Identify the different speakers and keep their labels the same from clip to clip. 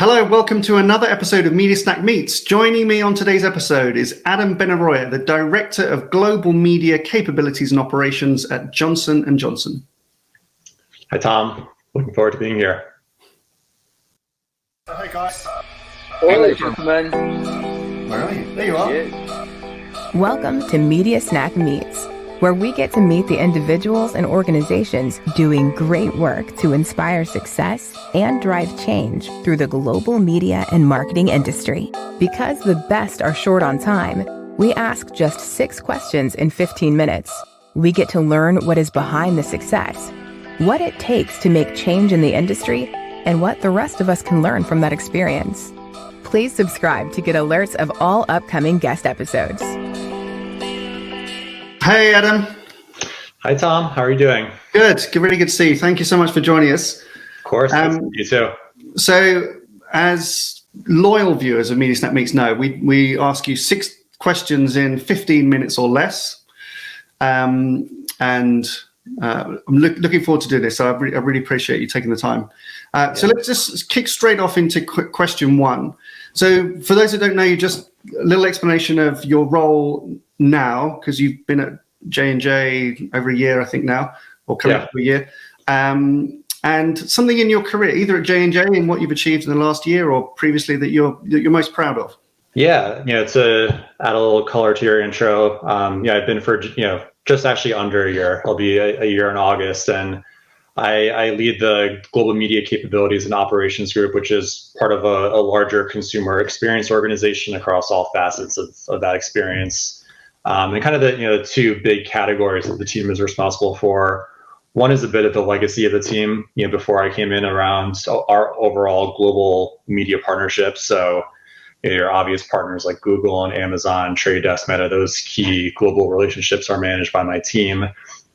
Speaker 1: Hello, welcome to another episode of Media Snack Meets. Joining me on today's episode is Adam Benaroya, the Director of Global Media Capabilities and Operations at Johnson & Johnson.
Speaker 2: Hi, Tom. Looking forward to being here.
Speaker 1: Hi, guys.
Speaker 3: Hello, gentlemen.
Speaker 1: Where are you? There you are.
Speaker 4: Welcome to Media Snack Meets, where we get to meet the individuals and organizations doing great work to inspire success and drive change through the global media and marketing industry. Because the best are short on time, we ask just 6 questions in 15 minutes. We get to learn what is behind the success, what it takes to make change in the industry, and what the rest of us can learn from that experience. Please subscribe to get alerts of all upcoming guest episodes.
Speaker 1: Hey, Adam.
Speaker 2: Hi, Tom. How are you doing?
Speaker 1: Good. Really good to see you. Thank you so much for joining us.
Speaker 2: Of course. You too.
Speaker 1: So, as loyal viewers of Media Snack Meets know, we ask you 6 questions in 15 minutes or less. And I'm looking forward to doing this. So I really appreciate you taking the time. So let's just kick straight off into question 1. So for those who don't know you, just a little explanation of your role now, because you've been at J&J over a year, I think now, or coming up to a year. And something in your career, either at J&J and what you've achieved in the last year or previously that you're most proud of.
Speaker 2: Yeah, it's add a little color to your intro. I've been for, just actually under a year. I'll be a year in August, and I lead the Global Media Capabilities and Operations Group, which is part of a larger consumer experience organization across all facets of that experience. And kind of the 2 big categories that the team is responsible for. One is a bit of the legacy of the team, before I came in, around our overall global media partnerships. So your obvious partners like Google and Amazon, Trade Desk, Meta, those key global relationships are managed by my team,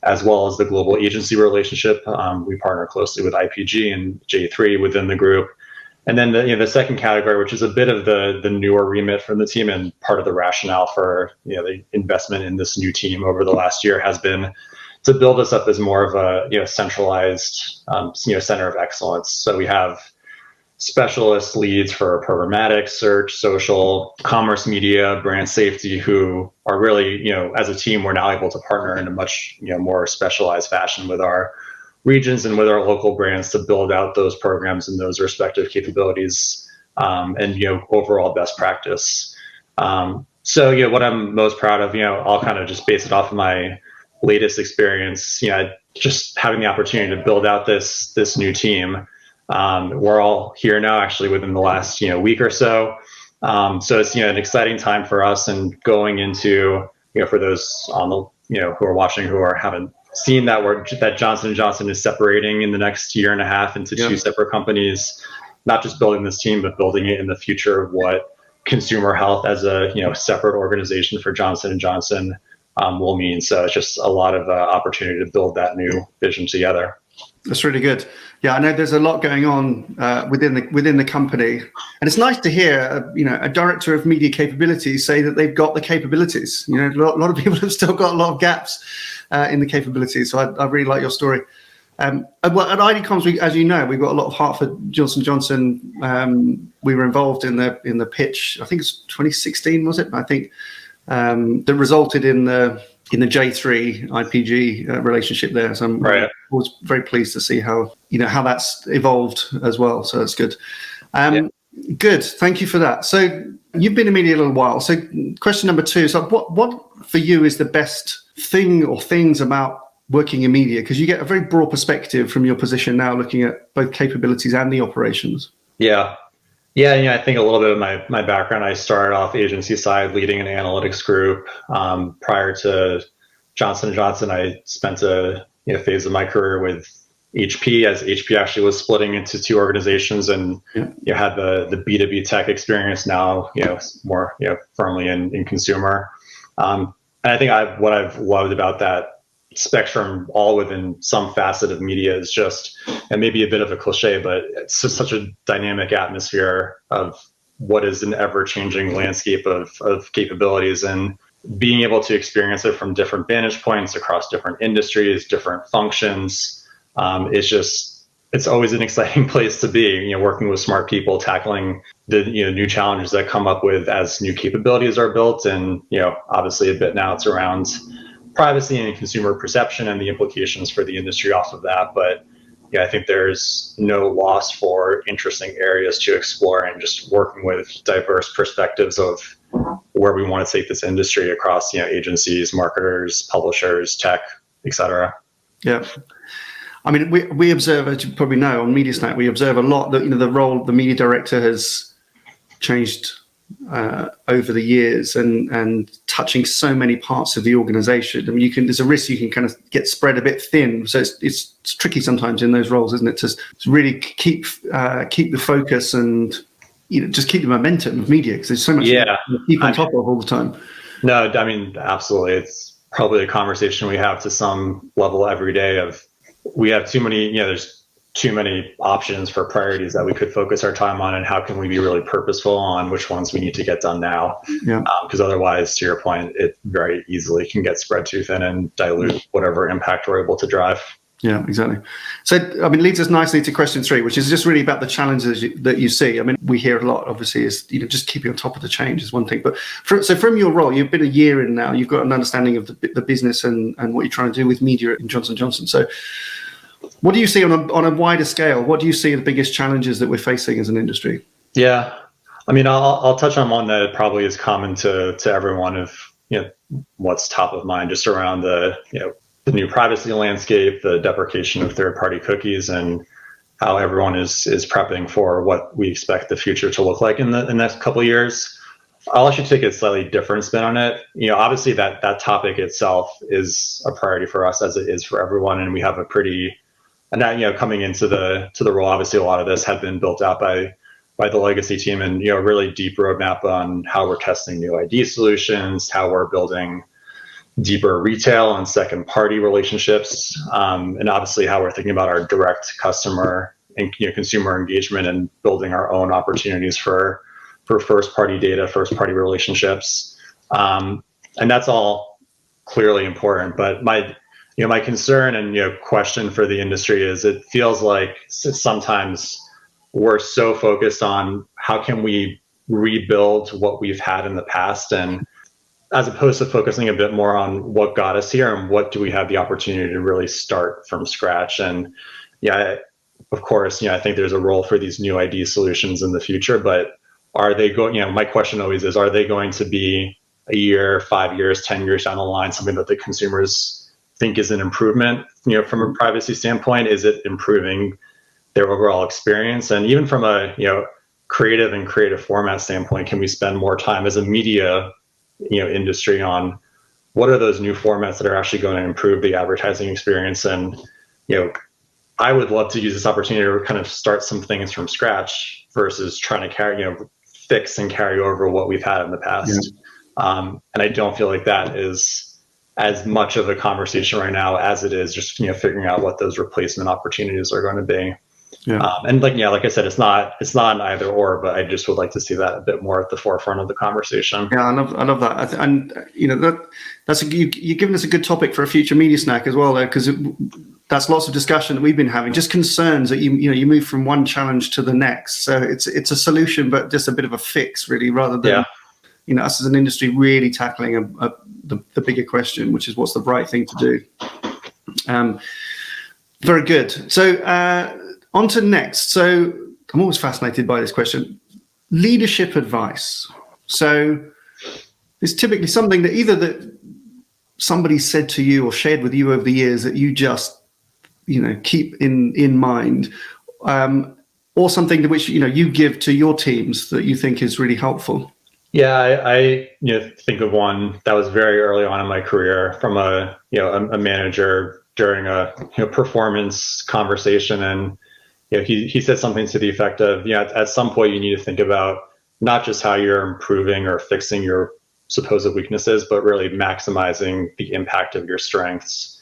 Speaker 2: as well as the global agency relationship. We partner closely with IPG and J3 within the group. And then the second category, which is a bit of the newer remit from the team and part of the rationale for the investment in this new team over the last year, has been to build us up as more of a centralized center of excellence. So we have specialist leads for programmatic, search, social, commerce, media, brand safety, who are really, as a team, we're now able to partner in a much more specialized fashion with our regions and with our local brands to build out those programs and those respective capabilities, and overall best practice. So what I'm most proud of, I'll kind of just base it off of my latest experience. Just having the opportunity to build out this new team. We're all here now, actually, within the last week or so. So it's an exciting time for us, and going into for those on the who are watching who haven't seen that Johnson & Johnson is separating in the next year and a half into 2 separate companies. Not just building this team, but building it in the future of what consumer health as a separate organization for Johnson & Johnson will mean. So it's just a lot of opportunity to build that new vision together.
Speaker 1: That's really good. Yeah, I know there's a lot going on within the company, and it's nice to hear a director of media capabilities say that they've got the capabilities. A lot of people have still got a lot of gaps in the capabilities. So I really like your story. Well, at IDComms, as you know, we've got a lot of Hartford Johnson Johnson. We were involved in the pitch. I think it's 2016, was it? I think that resulted in the J3 IPG relationship there. So I'm always very pleased to see how that's evolved as well. So that's good. Good. Thank you for that. So you've been in media a little while. So question number 2 is what for you is the best thing or things about working in media? Because you get a very broad perspective from your position now, looking at both capabilities and the operations.
Speaker 2: Yeah, I think a little bit of my background, I started off agency side leading an analytics group. Prior to Johnson & Johnson, I spent a phase of my career with HP, as HP actually was splitting into 2 organizations, and you had the B2B tech experience now, more firmly in consumer. And I think what I've loved about that spectrum, all within some facet of media, is just, and maybe a bit of a cliche, but it's just such a dynamic atmosphere of what is an ever-changing landscape of capabilities, and being able to experience it from different vantage points across different industries, different functions, is just it's always an exciting place to be, working with smart people, tackling the new challenges that come up with as new capabilities are built. And obviously a bit now it's around privacy and consumer perception and the implications for the industry off of that. But I think there's no loss for interesting areas to explore, and just working with diverse perspectives of where we want to take this industry across agencies, marketers, publishers, tech, etc.
Speaker 1: Yeah. I mean, we observe, as you probably know, on MediaSnack, we observe a lot that the role of the media director has changed over the years, and touching so many parts of the organization. I mean, there's a risk you can kind of get spread a bit thin. So it's tricky sometimes in those roles, isn't it, to really keep the focus and just keep the momentum of media, because there's so much to keep on top of all the time.
Speaker 2: No, I mean, absolutely. It's probably a conversation we have to some level every day of, we have too many, there's too many options for priorities that we could focus our time on, and how can we be really purposeful on which ones we need to get done now? Because otherwise, to your point, it very easily can get spread too thin and dilute whatever impact we're able to drive. Yeah,
Speaker 1: exactly. So, I mean, leads us nicely to question 3, which is just really about the challenges that you see. I mean, we hear a lot, obviously, is just keeping on top of the change is one thing. But from your role, you've been a year in now. You've got an understanding of the business and what you're trying to do with media in Johnson & Johnson. So, what do you see on a wider scale? What do you see are the biggest challenges that we're facing as an industry?
Speaker 2: Yeah, I mean, I'll touch on one that probably is common to everyone of what's top of mind, just around the new privacy landscape, the deprecation of third-party cookies, and how everyone is prepping for what we expect the future to look like in the next couple of years. I'll actually take a slightly different spin on it. Obviously that topic itself is a priority for us, as it is for everyone, and we have a pretty, and that coming into the role, obviously a lot of this had been built out by the legacy team, and a really deep roadmap on how we're testing new ID solutions, how we're building deeper retail and second party relationships, and obviously how we're thinking about our direct customer and consumer engagement, and building our own opportunities for first party data, first party relationships, and that's all clearly important. But my concern and question for the industry is, it feels like sometimes we're so focused on how can we rebuild what we've had in the past, and as opposed to focusing a bit more on what got us here and what do we have the opportunity to really start from scratch. And of course, I think there's a role for these new ID solutions in the future, but are they going, my question always is, are they going to be a year, 5 years, 10 years down the line, something that the consumers think is an improvement, from a privacy standpoint? Is it improving their overall experience? And even from a, creative format standpoint, can we spend more time as a media industry on what are those new formats that are actually going to improve the advertising experience? And I would love to use this opportunity to kind of start some things from scratch versus trying to fix and carry over what we've had in the past. And I don't feel like that is as much of a conversation right now as it is just figuring out what those replacement opportunities are going to be. And like I said, it's not an either or, but I just would like to see that a bit more at the forefront of the conversation.
Speaker 1: Yeah, I love that. And you're giving us a good topic for a future media snack as well, though, because that's lots of discussion that we've been having, just concerns that you move from one challenge to the next. So it's a solution, but just a bit of a fix, really, rather than us as an industry really tackling the bigger question, which is what's the right thing to do. Very good. So on to next. So I'm always fascinated by this question. Leadership advice. So it's typically something that either that somebody said to you or shared with you over the years that you just, keep in mind, or something to which, you give to your teams that you think is really helpful.
Speaker 2: Yeah, I think of one that was very early on in my career from a manager during a performance conversation, and he said something to the effect of, at some point you need to think about not just how you're improving or fixing your supposed weaknesses, but really maximizing the impact of your strengths.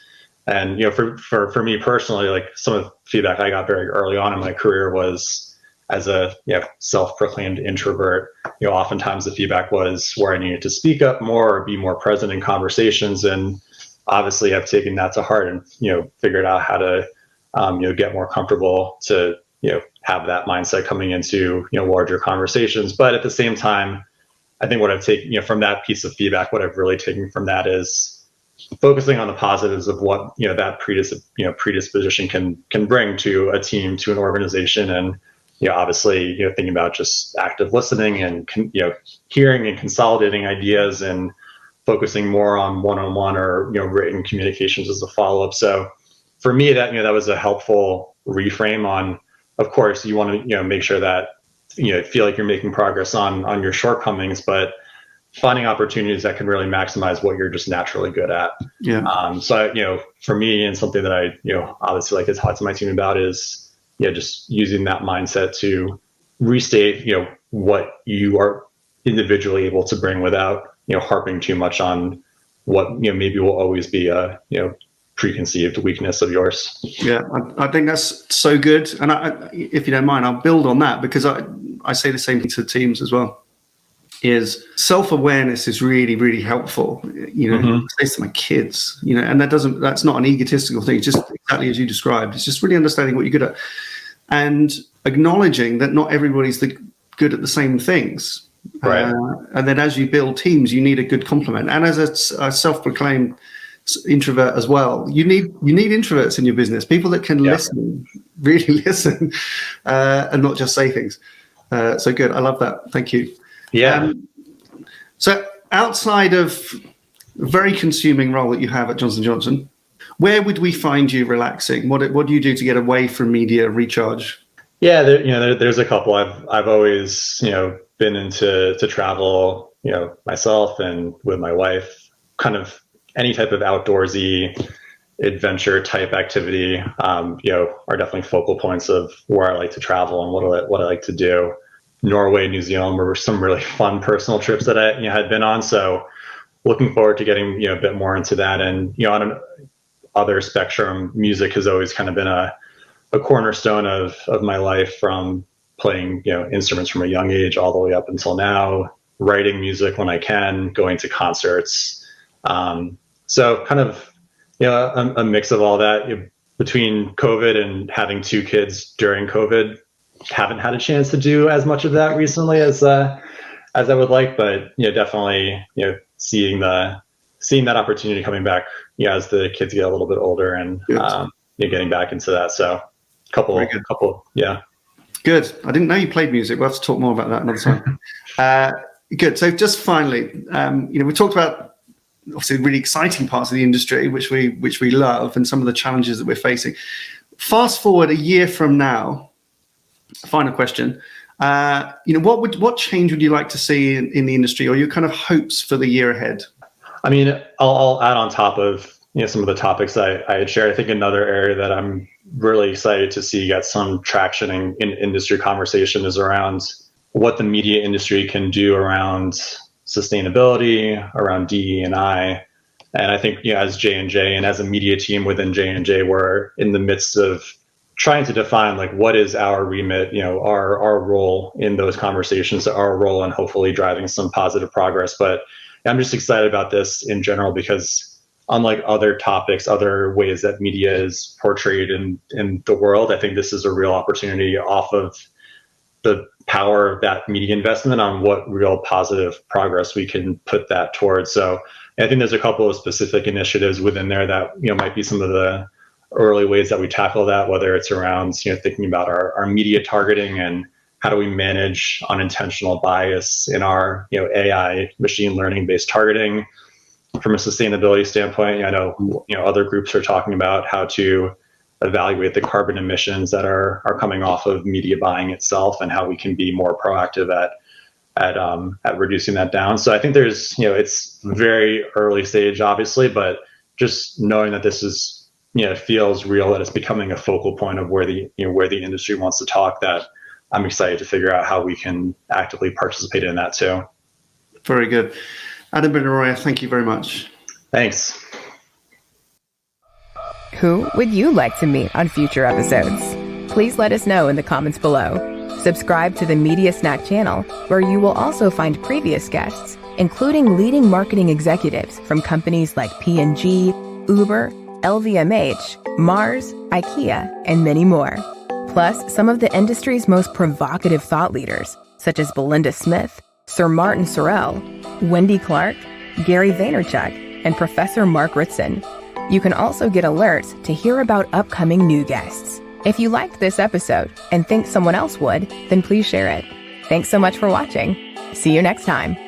Speaker 2: And for me personally, like some of the feedback I got very early on in my career was, as a self-proclaimed introvert, oftentimes the feedback was where I needed to speak up more or be more present in conversations. And obviously I've taken that to heart and figured out how to get more comfortable to, have that mindset coming into, larger conversations. But at the same time, I think what I've taken, from that piece of feedback, what I've really taken from that is focusing on the positives of what, that predisposition can bring to a team, to an organization. And, obviously, thinking about just active listening and, hearing and consolidating ideas and focusing more on one-on-one or, written communications as a follow-up. So for me, that, that was a helpful reframe on, of course, you want to, make sure that, feel like you're making progress on your shortcomings, but finding opportunities that can really maximize what you're just naturally good at.
Speaker 1: Yeah.
Speaker 2: So, for me, and something that I, obviously like to talk to my team about is, just using that mindset to restate, what you are individually able to bring without, harping too much on what, maybe will always be a, preconceived weakness of yours.
Speaker 1: Yeah, I think that's so good. And if you don't mind, I'll build on that, because I say the same thing to teams as well. Is self-awareness is really, really helpful. I say to my kids, and that's not an egotistical thing. It's just exactly as you described. It's just really understanding what you're good at and acknowledging that not everybody's good at the same things.
Speaker 2: Right.
Speaker 1: And then as you build teams, you need a good complement. And as a self-proclaimed introvert as well, you need introverts in your business, people that can listen, really listen, and not just say things. So good. I love that. Thank you.
Speaker 2: Yeah.
Speaker 1: So outside of the very consuming role that you have at Johnson & Johnson, where would we find you relaxing? What do you do to get away from media, recharge?
Speaker 2: Yeah, there's a couple. I've always, been into travel, myself and with my wife, kind of any type of outdoorsy adventure type activity, are definitely focal points of where I like to travel and what I like to do. Norway, New Zealand were some really fun personal trips that I had been on. So looking forward to getting a bit more into that. And on an other spectrum, music has always kind of been a cornerstone of my life, from playing instruments from a young age all the way up until now, writing music when I can, going to concerts. So kind of a mix of all that. Between COVID and having 2 kids during COVID, haven't had a chance to do as much of that recently as I would like, but definitely seeing that opportunity coming back as the kids get a little bit older and getting back into that. So couple yeah.
Speaker 1: Good. I didn't know you played music. We'll have to talk more about that another time. Good. So just finally, we talked about obviously really exciting parts of the industry, which we love, and some of the challenges that we're facing. Fast forward a year from now. Final question. What change would you like to see in the industry, or your kind of hopes for the year ahead? I
Speaker 2: mean, I'll add on top of some of the topics I had shared. I think another area that I'm really excited to see get some traction in industry conversation is around what the media industry can do around sustainability, around DE&I. And I think as J&J and as a media team within J&J, we're in the midst of trying to define what is our remit, our role in those conversations, our role in hopefully driving some positive progress. But I'm just excited about this in general, because unlike other topics, other ways that media is portrayed in the world, I think this is a real opportunity off of the power of that media investment on what real positive progress we can put that towards. So I think there's a couple of specific initiatives within there that might be some of the early ways that we tackle that, whether it's around thinking about our media targeting and how do we manage unintentional bias in our AI machine learning based targeting. From a sustainability standpoint, I know other groups are talking about how to evaluate the carbon emissions that are coming off of media buying itself, and how we can be more proactive at reducing that down. So I think there's it's very early stage, obviously, but just knowing that this is feels real, that it's becoming a focal point of where the industry wants to talk, that I'm excited to figure out how we can actively participate in that too. Very good. Adam Benaroya, thank you very much. Thanks.
Speaker 4: Who would you like to meet on future episodes? Please let us know in the comments below. Subscribe to the Media Snack channel, where you will also find previous guests, including leading marketing executives from companies like P&G, Uber, LVMH, Mars, IKEA, and many more. Plus, some of the industry's most provocative thought leaders, such as Belinda Smith, Sir Martin Sorrell, Wendy Clark, Gary Vaynerchuk, and Professor Mark Ritson. You can also get alerts to hear about upcoming new guests. If you liked this episode and think someone else would, then please share it. Thanks so much for watching. See you next time.